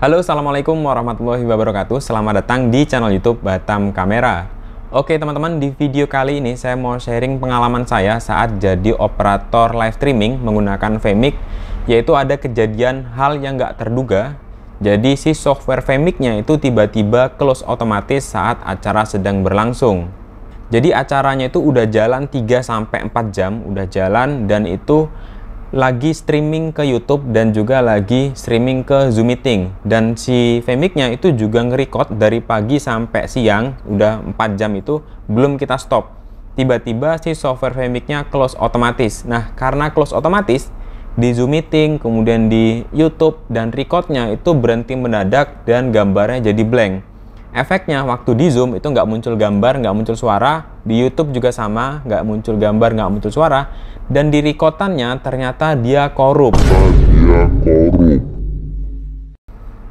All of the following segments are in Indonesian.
Halo, assalamualaikum warahmatullahi wabarakatuh. Selamat datang di channel YouTube Batam Kamera. Oke teman-teman, di video kali ini saya mau sharing pengalaman saya saat jadi operator live streaming menggunakan Vmic, yaitu ada kejadian hal yang nggak terduga. Jadi si software Vmic-nya itu tiba-tiba close otomatis saat acara sedang berlangsung. Jadi acaranya itu udah jalan 3-4 jam, udah jalan, dan itu lagi streaming ke YouTube dan juga lagi streaming ke Zoom Meeting, dan si Vmic-nya itu juga nge-record dari pagi sampai siang, udah 4 jam itu belum kita stop. Tiba-tiba si software Vmic-nya close otomatis. Nah, karena close otomatis di Zoom Meeting, kemudian di YouTube dan recordnya itu berhenti mendadak dan gambarnya jadi blank. Efeknya waktu di Zoom itu nggak muncul gambar, nggak muncul suara. Di YouTube juga sama, nggak muncul gambar, nggak muncul suara. Dan di recordannya ternyata dia korup.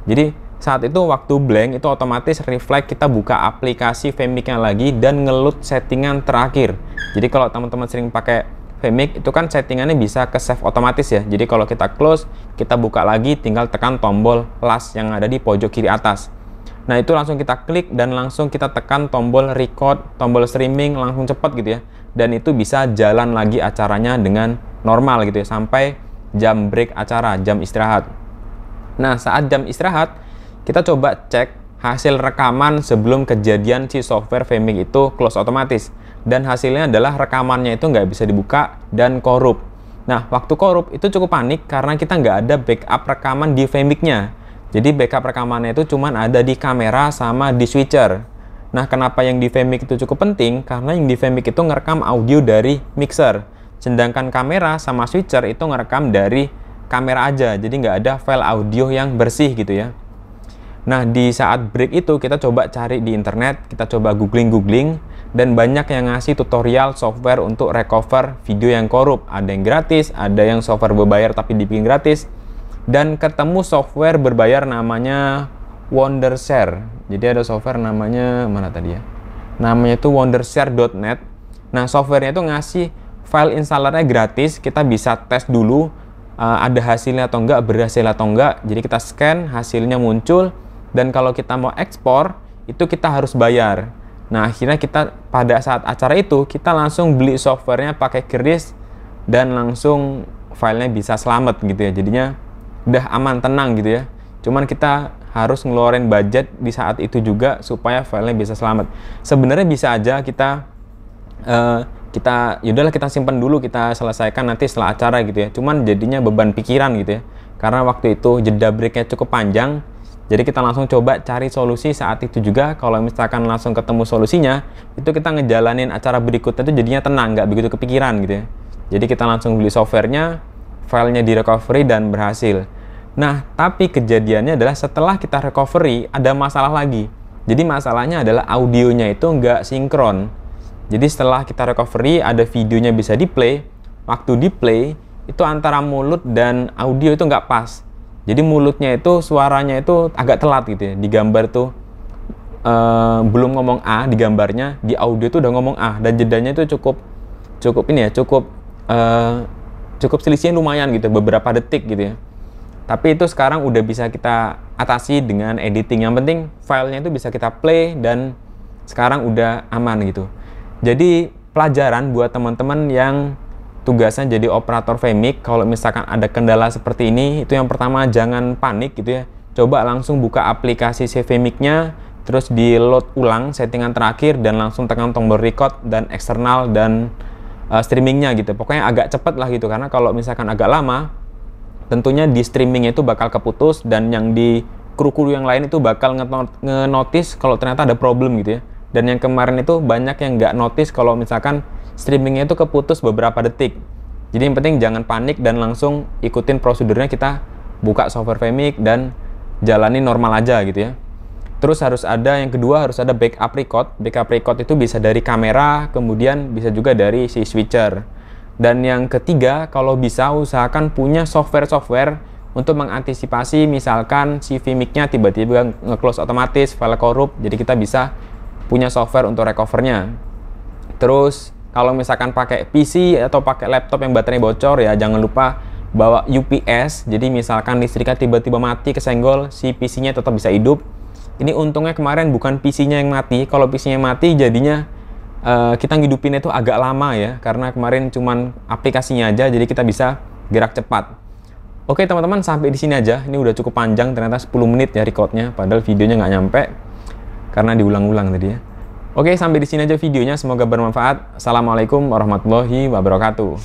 Jadi saat itu waktu blank itu otomatis refleks kita buka aplikasi Vmic-nya lagi dan ngeload settingan terakhir. Jadi kalau teman-teman sering pakai Vmic itu kan settingannya bisa ke save otomatis ya. Jadi kalau kita close, kita buka lagi, tinggal tekan tombol last yang ada di pojok kiri atas. Nah itu langsung kita klik dan langsung kita tekan tombol record, tombol streaming, langsung cepat gitu ya. Dan itu bisa jalan lagi acaranya dengan normal gitu ya, sampai jam break acara, jam istirahat. Nah saat jam istirahat, kita coba cek hasil rekaman sebelum kejadian si software Vmic itu close otomatis. Dan hasilnya adalah rekamannya itu nggak bisa dibuka dan korup. Nah waktu korup itu cukup panik karena kita nggak ada backup rekaman di Vmic-nya. Jadi backup rekamannya itu cuman ada di kamera sama di switcher. Nah kenapa yang di Vmic itu cukup penting? Karena yang di Vmic itu ngerekam audio dari mixer. Sedangkan kamera sama switcher itu ngerekam dari kamera aja. Jadi nggak ada file audio yang bersih gitu ya. Nah di saat break itu kita coba cari di internet, kita coba googling. Dan banyak yang ngasih tutorial software untuk recover video yang korup. Ada yang gratis, ada yang software berbayar tapi dibikin gratis. Dan ketemu software berbayar namanya Wondershare. Jadi ada software namanya mana tadi ya? Namanya itu wondershare.net. Nah, softwarenya itu ngasih file installernya gratis. Kita bisa tes dulu ada hasilnya atau enggak, berhasil atau enggak. Jadi kita scan, hasilnya muncul, dan kalau kita mau ekspor itu kita harus bayar. Nah, akhirnya kita pada saat acara itu kita langsung beli softwarenya pakai kris dan langsung filenya bisa selamat gitu ya. Jadinya udah aman, tenang gitu ya. Cuman kita harus ngeluarin budget di saat itu juga supaya filenya bisa selamat. Sebenarnya bisa aja kita yaudahlah kita simpan dulu, kita selesaikan nanti setelah acara gitu ya. Cuman jadinya beban pikiran gitu ya. Karena waktu itu jeda breaknya cukup panjang. Jadi kita langsung coba cari solusi saat itu juga. Kalau misalkan langsung ketemu solusinya, itu kita ngejalanin acara berikutnya itu jadinya tenang, nggak begitu kepikiran gitu ya. Jadi kita langsung beli softwarenya, filenya di recovery dan berhasil. Nah, tapi kejadiannya adalah setelah kita recovery ada masalah lagi. Jadi masalahnya adalah audionya itu nggak sinkron. Jadi setelah kita recovery ada videonya bisa di play. Waktu di play itu antara mulut dan audio itu nggak pas. Jadi mulutnya itu suaranya itu agak telat gitu ya. Di gambar tuh belum ngomong A di gambarnya, di audio itu udah ngomong A, dan jedanya itu cukup ini ya, cukup selisihnya lumayan gitu, beberapa detik gitu ya. Tapi itu sekarang udah bisa kita atasi dengan editing. Yang penting filenya itu bisa kita play dan sekarang udah aman gitu. Jadi pelajaran buat teman-teman yang tugasnya jadi operator Vmic, kalau misalkan ada kendala seperti ini, itu yang pertama jangan panik gitu ya. Coba langsung buka aplikasi si Vmic-nya, terus di load ulang settingan terakhir dan langsung tekan tombol record dan eksternal dan streamingnya gitu. Pokoknya agak cepet lah gitu, karena kalau misalkan agak lama tentunya di streaming itu bakal keputus, dan yang di kru-kru yang lain itu bakal nge-notice kalau ternyata ada problem gitu ya. Dan yang kemarin itu banyak yang nggak notice kalau misalkan streamingnya itu keputus beberapa detik. Jadi yang penting jangan panik dan langsung ikutin prosedurnya, kita buka software Vmic dan jalani normal aja gitu ya. Terus harus ada yang kedua, harus ada backup record. Backup record itu bisa dari kamera, kemudian bisa juga dari si switcher. Dan yang ketiga, kalau bisa usahakan punya software untuk mengantisipasi misalkan si Vmic-nya tiba-tiba nge-close otomatis, file korup, jadi kita bisa punya software untuk recovernya. Terus kalau misalkan pakai PC atau pakai laptop yang baterainya bocor, ya jangan lupa bawa UPS, jadi misalkan listriknya tiba-tiba mati kesenggol, si PC-nya tetap bisa hidup. Ini untungnya kemarin bukan PC-nya yang mati. Kalau PC-nya mati jadinya kita ngidupinnya itu agak lama ya, karena kemarin cuman aplikasinya aja, jadi kita bisa gerak cepat. Oke teman-teman, sampai di sini aja. Ini udah cukup panjang, ternyata 10 menit ya recordnya, padahal videonya nggak nyampe karena diulang-ulang tadi ya. Oke, sampai di sini aja videonya, semoga bermanfaat. Assalamualaikum warahmatullahi wabarakatuh.